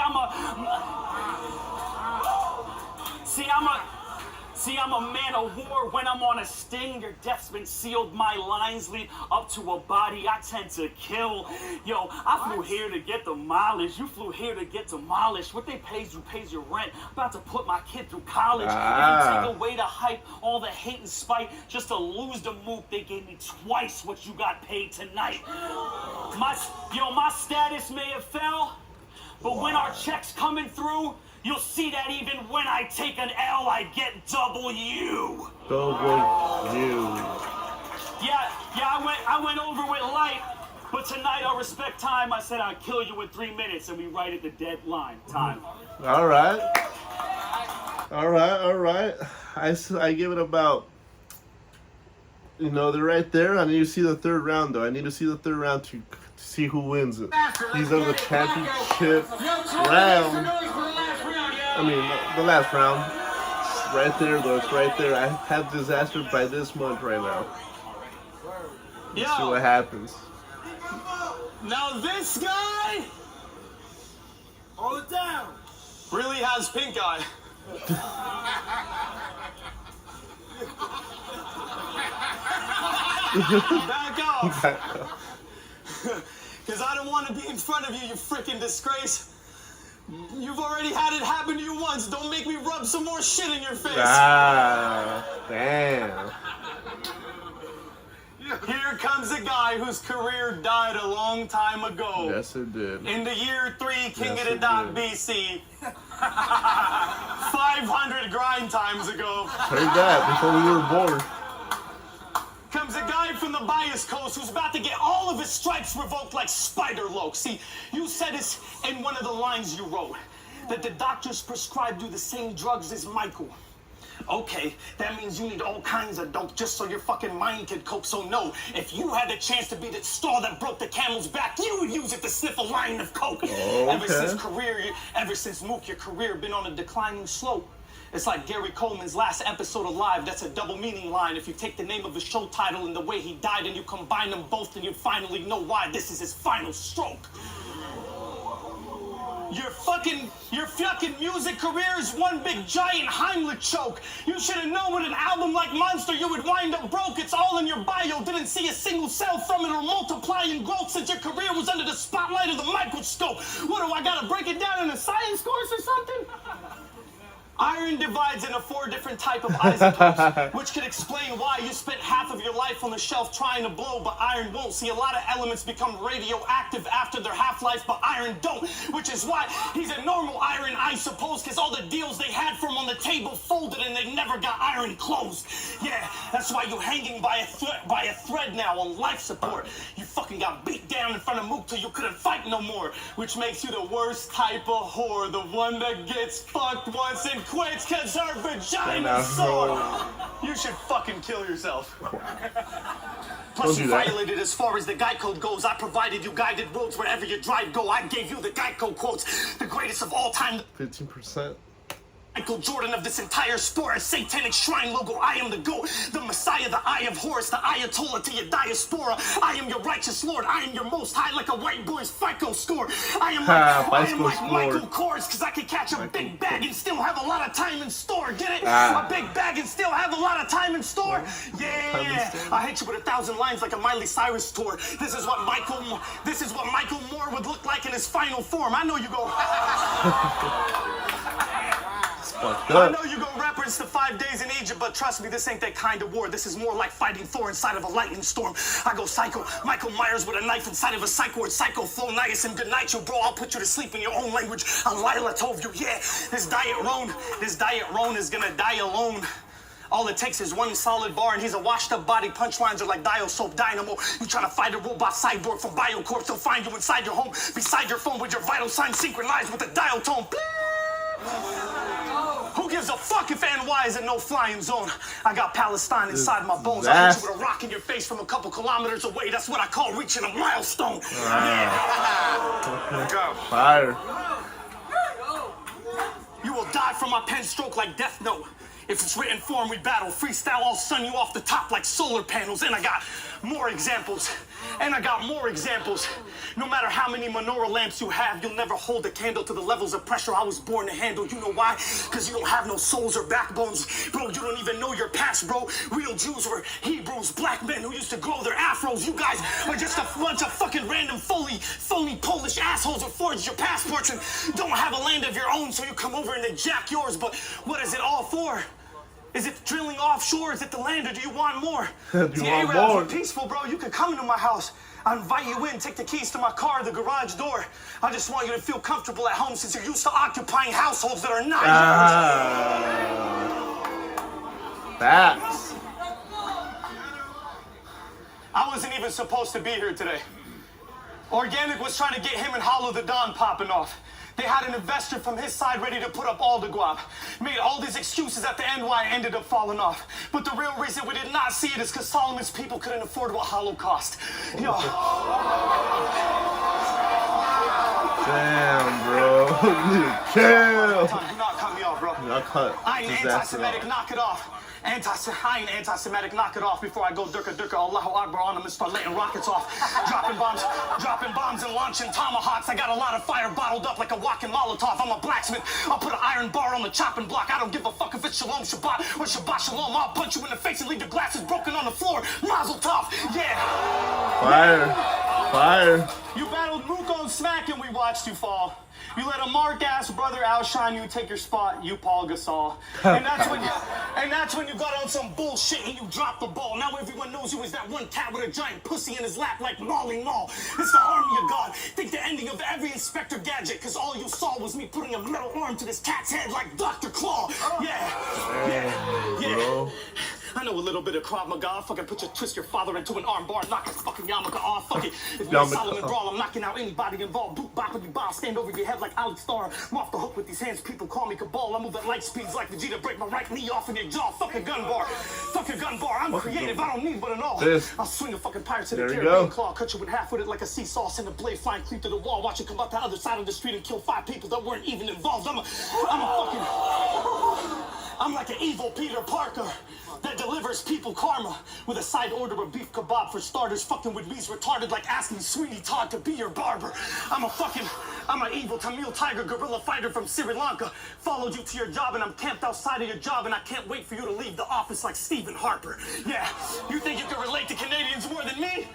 D: I'm a man of war. When I'm on a sting, your death's been sealed. My lines lead up to a body I tend to kill. Yo, I flew here to get the mileage. You flew here to get demolished. What they pays you pays your rent. About to put my kid through college. If you take away the hype, all the hate and spite, just to lose the mook, they gave me twice what you got paid tonight. My status may have fell, but when our checks coming through, you'll see that even when I take an L, I get double U.
A: Double U.
D: Yeah, I I went over with light, but tonight I'll respect time. I said I'd kill you in 3 minutes, and we right at the deadline. Time.
A: All right. All right. I give it about, you know, they're right there. I need to see the third round, though. I need to see the third round to see who wins it. These are the championship round. I mean, the last round. It's right there, though. It's right there. I have Dizaster by this month right now. Let's see what happens.
B: Now this guy,
C: Hold it down.
B: really has pink eye. Back off. Because I don't want to be in front of you, you freaking disgrace. You've already had it happen to you once. Don't make me rub some more shit in your face.
A: Ah, damn.
B: Here comes a guy whose career died a long time ago.
A: Yes, it did.
B: In the year 3, King
A: Yes,
B: of the
A: it
B: Dot
A: did.
B: BC. 500 grind times ago.
A: Heard that before we were born.
B: Comes a guy from the Bias Coast who's about to get all of his stripes revoked like Spider-Loc. See, you said this in one of the lines you wrote, that the doctors prescribed you the same drugs as Michael. Okay, that means you need all kinds of dope just so your fucking mind could cope. So no, if you had the chance to be the straw that broke the camel's back, you would use it to sniff a line of coke. Ever since Mook, your career been on a declining slope. It's like Gary Coleman's last episode of Live. That's a double meaning line. If you take the name of his show title and the way he died and you combine them both, then you finally know why this is his final stroke. Your fucking music career is one big giant Heimlich choke. You should have known with an album like Monster you would wind up broke. It's all in your bio. Didn't see a single cell from it or multiply in growth since your career was under the spotlight of the microscope. What do I gotta break it down in a science course or something? Iron divides into 4 different type of isotopes, which could explain why you spent half of your life on the shelf trying to blow, but iron won't. See, a lot of elements become radioactive after their half-life, but iron don't, which is why he's a normal iron, I suppose, because all the deals they had for him on the table folded and they never got iron closed. Yeah, that's why you're hanging by a thread now on life support. You fucking got beat down in front of Mook till you couldn't fight no more, which makes you the worst type of whore, the one that gets fucked once and quits cause her vagina's sore. You should fucking kill yourself. Plus, you violated as far as the guy code goes. I provided you guided roads wherever you drive go. I gave you the Geico quotes, the greatest of all time.
A: 15%.
B: Michael Jordan of this entire sport, a satanic shrine logo. I am the GOAT, the Messiah, the Eye of Horus, the Ayatollah to your diaspora. I am your righteous Lord. I am your most high like a white boy's FICO score. I am like Michael Kors, because I can catch a big bag and still have a lot of time in store. Get it? A big bag and still have a lot of time in store? Yeah. I hit you with 1,000 lines like a Miley Cyrus tour. This is what Michael Moore would look like in his final form. I know you go. I know you gonna reference the 5 days in Egypt, but trust me, this ain't that kind of war. This is more like fighting Thor inside of a lightning storm. I go psycho, Michael Myers with a knife inside of a psycho word, psycho flow, niacin, good night, you bro. I'll put you to sleep in your own language. Lila told you, yeah, this diet Roan is gonna die alone. All it takes is one solid bar and he's a washed up body. Punchlines are like Dio Soap Dynamo. You trying to fight a robot cyborg from Biocorp, they'll find you inside your home, beside your phone with your vital signs synchronized with a dial tone. Who gives a fuck if NY is in no flying zone? I got Palestine inside my bones. I hit you with a rock in your face from a couple kilometers away. That's what I call reaching a milestone. Yeah. Go.
A: Fire.
B: You will die from my pen stroke like Death Note. If it's written form, we battle. Freestyle, I'll sun you off the top like solar panels. And I got more examples. No matter how many menorah lamps you have, you'll never hold a candle to the levels of pressure I was born to handle. You know why? Because you don't have no souls or backbones. Bro, you don't even know your past, bro. Real Jews were Hebrews, black men who used to grow their afros. You guys are just a bunch of fucking random phony Polish assholes who forged your passports and don't have a land of your own, so you come over and they jack yours. But what is it all for? Is it drilling offshore? Is it the land, or do you want more?
A: Do you want more?
B: Peaceful, bro. You can come into my house. I'll invite you in, take the keys to my car, the garage door. I just want you to feel comfortable at home since you're used to occupying households that are not yours.
A: Facts.
B: I wasn't even supposed to be here today. Organic was trying to get him and Hollow the Don popping off. They had an investor from his side ready to put up all the guap. Made all these excuses at the end why I ended up falling off. But the real reason we did not see it is because Solomon's people couldn't afford what Hollow cost. Yo.
A: Damn, bro. Chill.
B: Do not cut me off, bro. I ain't anti-Semitic, knock it off. I ain't anti-Semitic, knock it off before I go durka Allahu Akbar on them and start letting rockets off. Dropping bombs and launching tomahawks. I got a lot of fire bottled up like a walking Molotov. I'm a blacksmith. I'll put an iron bar on the chopping block. I don't give a fuck if it's Shalom Shabbat or Shabbat Shalom. I'll punch you in the face and leave your glasses broken on the floor. Mazel tov. Yeah.
A: Fire.
B: You battled Músico and Smack and we watched you fall. You let a mark-ass brother outshine you, take your spot, you Paul Gasol. And that's when you got on some bullshit and you dropped the ball. Now everyone knows you as that one cat with a giant pussy in his lap like Molly Mall. It's the army of God. Think the ending of every Inspector Gadget, cause all you saw was me putting a metal arm to this cat's head like Dr. Claw. Yeah.
A: Bro.
B: I know a little bit of Krav Maga. Fucking twist your father into an arm bar, knock his fucking yarmulke off. Fuck it. If you're Solomon Brawl, I'm knocking out anybody involved. Boot, boppity bob, stand over your head like Alex Starr. I'm off the hook with these hands, people call me Cabal. I move at light speeds like Vegeta, break my right knee off in your jaw. Fuck a gun bar. I'm creative, I don't need but an all. I'll swing a fucking pirate to the Caribbean claw, cut you in half with it like a seesaw, send a blade flying clean through the wall. Watch it come out the other side of the street and kill 5 people that weren't even involved. I'm like an evil Peter Parker that delivers people karma with a side order of beef kebab for starters. Fucking with me's retarded like asking Sweeney Todd to be your barber. I'm an evil Tamil tiger gorilla fighter from Sri Lanka. Followed you to your job and I'm camped outside of your job and I can't wait for you to leave the office like Stephen Harper. Yeah, you think you can relate to Canadians more than me?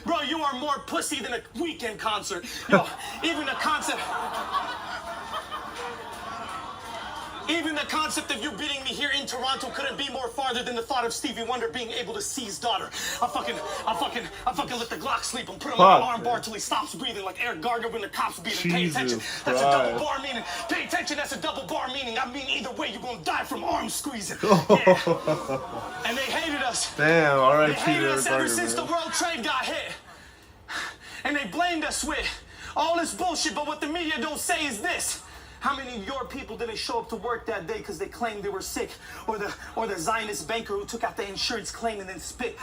B: Bro, you are more pussy than a weekend concert. Yo, even the concept of you beating me here in Toronto couldn't be more farther than the thought of Stevie Wonder being able to see his daughter. I fucking let the Glock sleep and put him on an arm bar till he stops breathing like Eric Gardner when the cops beat him. Pay attention. That's a double bar meaning. Pay attention. That's a double bar meaning. I mean, either way, you're gonna die from arm squeezing. Yeah. And they hated us.
A: Damn. All right.
B: They hated us ever since the World Trade got hit. And they blamed us with all this bullshit. But what the media don't say is this. How many of your people didn't show up to work that day because they claimed they were sick? Or the Zionist banker who took out the insurance claim and then split.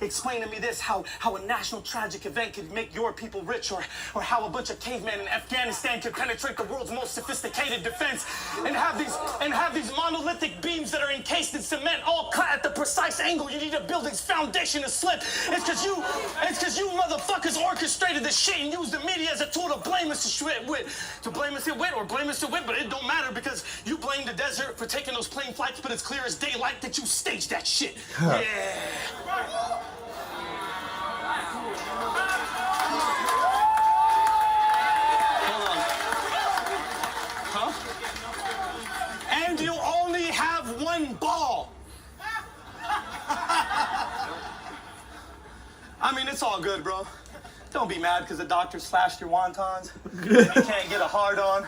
B: Explain to me this, how a national tragic event could make your people rich, or how a bunch of cavemen in Afghanistan could penetrate the world's most sophisticated defense and have these monolithic beams that are encased in cement all cut at the precise angle you need a building's foundation to slip. It's because you motherfuckers orchestrated this shit and used the media as a tool to blame us but it don't matter because you blame the desert for taking those plane flights, but it's clear as daylight that you staged that shit. Yeah. Hold on. Huh? And you only have one ball. I mean, it's all good, bro. Don't be mad because the doctor slashed your wontons. You can't get a hard on.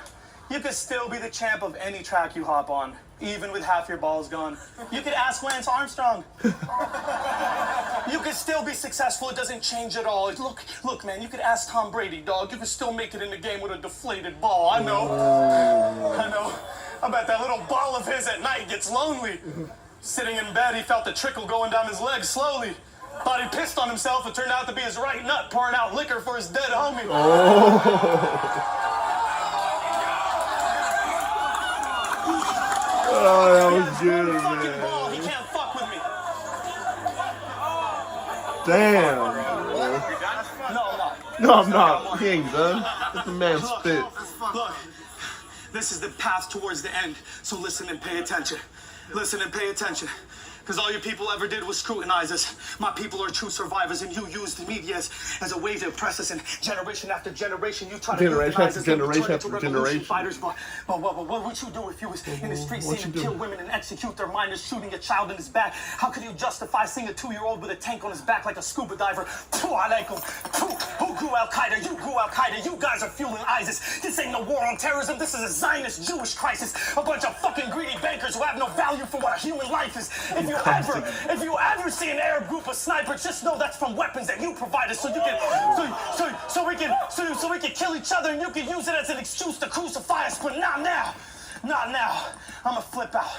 B: You could still be the champ of any track you hop on, even with half your balls gone. You could ask Lance Armstrong. You could still be successful. It doesn't change at all. Look, man, you could ask Tom Brady, dog. You could still make it in the game with a deflated ball. I know. I bet that little ball of his at night gets lonely. Sitting in bed, he felt the trickle going down his leg slowly. Thought he pissed on himself. It turned out to be his right nut pouring out liquor for his dead homie.
A: Oh, that was good, man.
B: Ball. He can't fuck with me.
A: Damn.
B: No,
A: I'm not. He ain't done. Let the man spit.
B: Look, this is the path towards the end. So listen and pay attention. Listen and pay attention. Because all your people ever did was scrutinize us. My people are true survivors, and you use the media as a way to oppress us. And generation after generation, you try to euthanize us. Generation after generation. Fighters, but what would you do if you was in the street seeing them kill women and execute their minors, shooting a child in his back? How could you justify seeing a 2-year-old with a tank on his back like a scuba diver? Who grew Al-Qaeda? You grew Al-Qaeda. You guys are fueling ISIS. This ain't no war on terrorism. This is a Zionist Jewish crisis. A bunch of fucking greedy bankers who have no value for what a human life is. If if you ever see an Arab group of snipers, just know that's from weapons that you provided, so you can, so we can kill each other, and you can use it as an excuse to crucify us. But not now. Not now. I'ma flip out.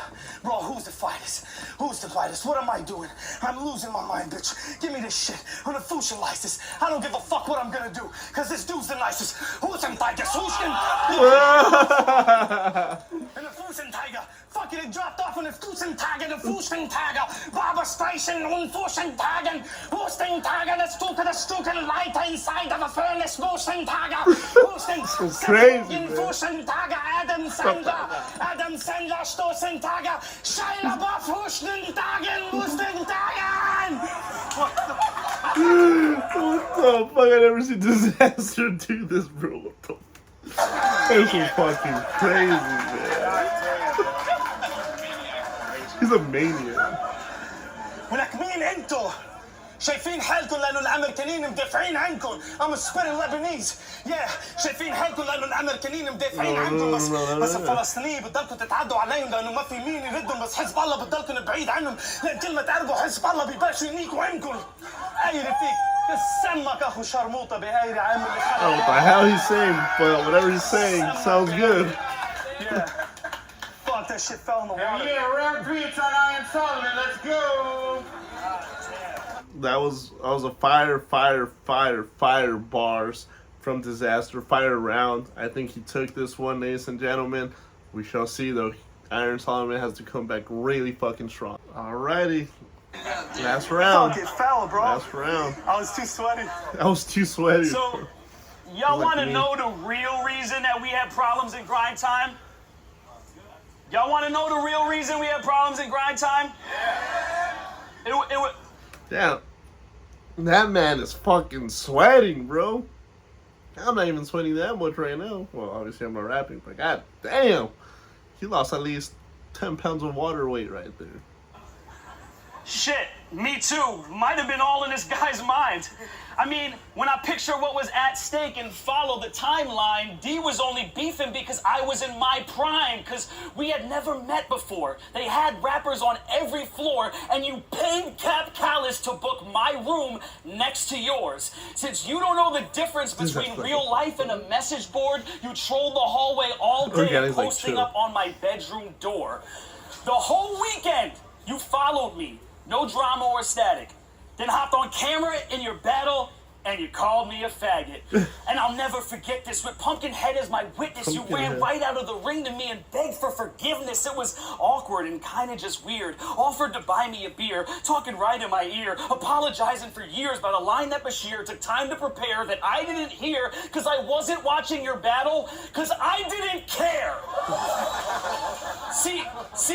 B: Bro, who's the fighters? Who's the fighters? What am I doing? I'm losing my mind, bitch. Give me this shit. I'm gonna fushalize this. I don't give a fuck what I'm gonna do, cause this dude's the nicest. Who's them tigers? Who's them? And the Fusen Tiger. Fucking it dropped off on the Fusen Tiger, the Fusen Tiger. Baba Station und Fusen Tiger. Fusen Tiger, the Stuken light inside of a furnace. Fusen Tiger. Fusen
A: crazy,
B: Fusen Tiger. Adam Sandler, Stoßen Tiger. Shia LaBeouf, Fusen Tiger. Fusen Tiger.
A: What the fuck? I never seen Dizaster do this, bro. What the fuck? This is fucking crazy, man. He's a maniac.
B: ولك مين انتو؟ شايفين حالكم لانه الامريكانيين مدافعين عنكم. I'm a spitting Lebanese. Yeah, شايفين حالكم لانه الامريكانيين مدافعين عنكم، بس الفلسطينيين بتضلكم تتعدوا عليهم لانه ما في مين يردهم، بس حزب الله بتضلكم بعيد عنهم، لان كل ما تقربوا حزب الله بيبلشوا ينيكوا عنكم. قايل فيك سمك اخو شرموطه بقاير عامل اللي
A: I don't know what the hell he's saying, but whatever he's saying sounds good.
B: Yeah. Fuck, that shit fell in the water.
C: Yeah, round 3, it's on Iron Solomon. Let's go.
A: That was a fire bars from Dizaster, fire round. I think he took this one, ladies and gentlemen. We shall see though. Iron Solomon has to come back really fucking strong. Alrighty. Last round.
B: Fuck, it fell, bro.
A: Last round.
B: I was too sweaty.
A: I was too sweaty.
D: So, y'all want to know the real reason that we had problems in grind time? Y'all want to know the real reason we had problems in grind time? Yeah.
A: Damn. That man is fucking sweating, bro. I'm not even sweating that much right now. Well, obviously I'm not rapping, but god damn. He lost at least 10 pounds of water weight right there.
D: Shit, me too. Might have been all in this guy's mind. I mean, when I picture what was at stake and follow the timeline, D was only beefing because I was in my prime, because we had never met before. They had rappers on every floor, and you paid Cap Callis to book my room next to yours. Since you don't know the difference between real life and a message board, you trolled the hallway all day, posting up on my bedroom door. The whole weekend, you followed me. No drama or static. Then hopped on camera in your battle and you called me a faggot. And I'll never forget this. With Pumpkinhead as my witness, you ran right out of the ring to me and begged for forgiveness. It was awkward and kind of just weird. Offered to buy me a beer, talking right in my ear, apologizing for years about a line that Bashir took time to prepare that I didn't hear because I wasn't watching your battle because I didn't care. See,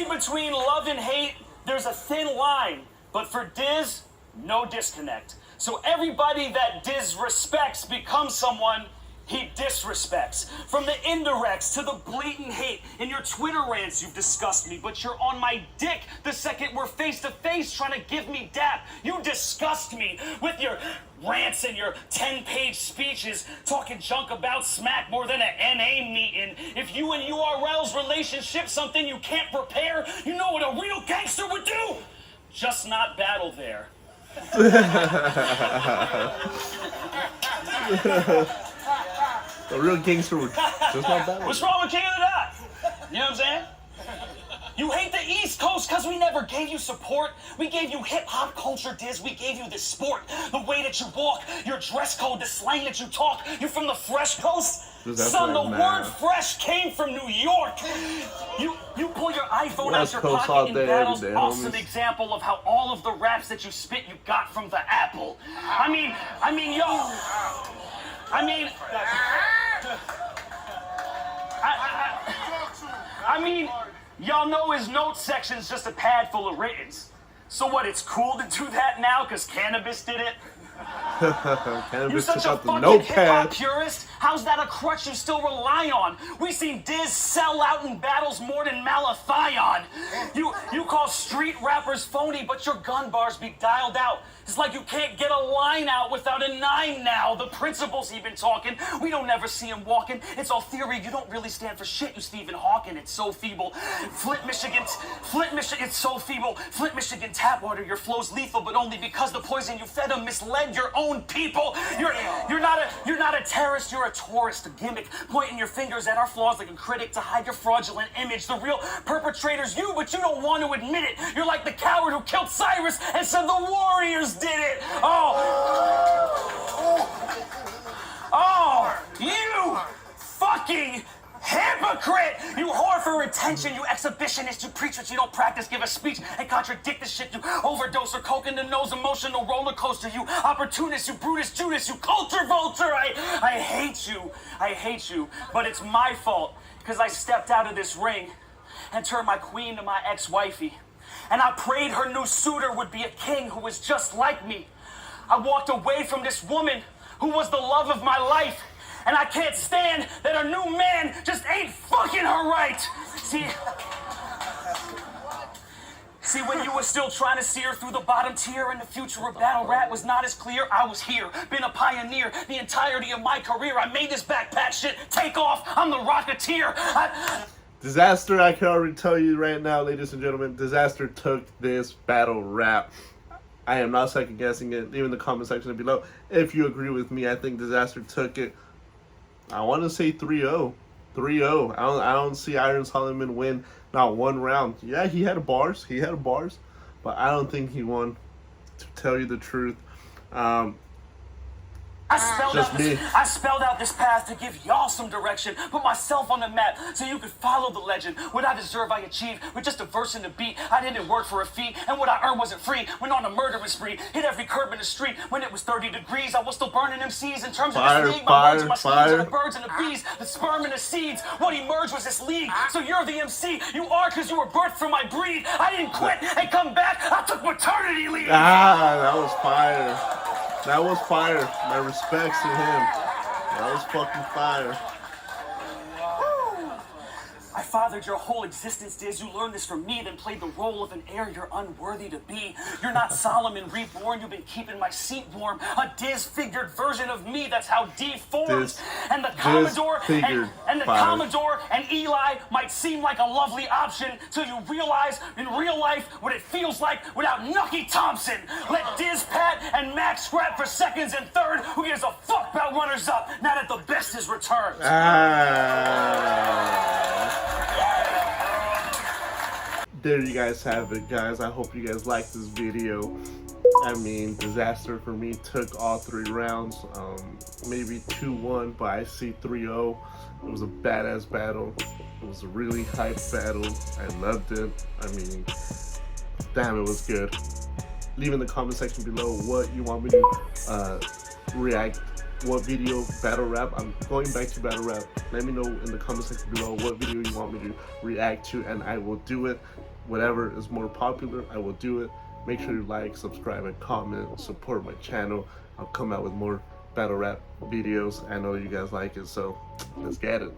D: between love and hate, there's a thin line, but for Diz, no disconnect. So everybody that Diz respects becomes someone he disrespects. From the indirects to the blatant hate. In your Twitter rants, you've discussed me, but you're on my dick the second we're face to face trying to give me dap. You disgust me with your rants and your 10-page speeches talking junk about smack more than an NA meeting. If you and URL's relationship something you can't prepare, you know what a real gangster would do? Just not battle there.
A: A real gangster would just not battle.
D: What's wrong with King of the Dot? You know what I'm saying? You hate the East Coast because we never gave you support. We gave you hip-hop culture, Diz. We gave you the sport, the way that you walk, your dress code, the slang that you talk. You're from the Fresh Coast? Son, the word fresh came from New York. You pull your iPhone out your pocket in battles. Awesome example of how all of the raps that you spit you got from the Apple. I mean, y'all know his notes section's just a pad full of writtens. So what, it's cool to do that now because Cannabis did it? You're
A: Cannabis
D: such
A: took
D: a
A: out the
D: fucking hip-hop
A: notepad.
D: purist. How's that a crutch you still rely on? We seen Diz sell out in battles more than Malathion. You call street rappers phony, but your gun bars be dialed out. It's like you can't get a line out without a 9 now. The principles he been talking, we don't never see him walking. It's all theory. You don't really stand for shit, you Stephen Hawking. It's so feeble. Flint, Michigan, it's so feeble. Flint, Michigan tap water, your flow's lethal, but only because the poison you fed them misled your own people. You're not a terrorist, you're a tourist, a gimmick, pointing your fingers at our flaws like a critic to hide your fraudulent image. The real perpetrator's you, but you don't want to admit it. You're like the coward who killed Cyrus and said the warriors did it. Oh, you fucking hypocrite! You whore for attention, you exhibitionist, you preach what you don't practice, give a speech and contradict the shit, you overdose or coke in the nose, emotional roller coaster, you opportunist, you Brutus Judas, you culture vulture. I hate you, but it's my fault, because I stepped out of this ring and turned my queen to my ex-wifey. And I prayed her new suitor would be a king who was just like me. I walked away from this woman who was the love of my life. And I can't stand that her new man just ain't fucking her right. See, when you were still trying to see her through the bottom tier and the future of battle rap was not as clear, I was here, been a pioneer the entirety of my career. I made this backpack shit take off. I'm the Rocketeer.
A: Dizaster, I can already tell you right now, ladies and gentlemen, Dizaster took this battle rap. I am not second guessing it. Leave in the comment section below if you agree with me. I think Dizaster took it. I want to say 3-0. 3-0. I don't see Iron Solomon win not one round. Yeah, he had bars. But I don't think he won, to tell you the truth.
D: I spelled out this path to give y'all some direction, put myself on the map so you could follow the legend. What I deserve I achieved with just a verse and a beat. I didn't work for a fee, and what I earned wasn't free. Went on a murderous spree, hit every curb in the street. When it was 30 degrees, I was still burning MCs. In terms of this league, my words are my schemes are the birds and the bees, the sperm and the seeds. What emerged was this league, so you're the MC. You are because you were birthed from my breed. I didn't quit and come back, I took maternity leave.
A: That was fire. That was fire. My respects to him. That was fucking fire.
D: I fathered your whole existence, Diz. You learned this from me, then played the role of an heir you're unworthy to be. You're not Solomon reborn. You've been keeping my seat warm. A disfigured version of me. That's how D forms. And the Commodore Commodore and Eli might seem like a lovely option till you realize in real life what it feels like without Nucky Thompson. Let Diz, Pat, and Max scrap for seconds and third. Who gives a fuck about runners up now that the best is returned?
A: There you guys have it, guys. I hope you guys liked this video. I mean, Dizaster for me took all 3 rounds. Maybe 2-1, but I see 3-0. It was a badass battle. It was a really hype battle. I loved it. I mean, damn, it was good. Leave in the comment section below what you want me to react. What video, battle rap. I'm going back to battle rap. Let me know in the comment section below what video you want me to react to, and I will do it. Whatever is more popular, I will do it. Make sure you like, subscribe, and comment. Support my channel. I'll come out with more battle rap videos. I know you guys like it, so let's get it.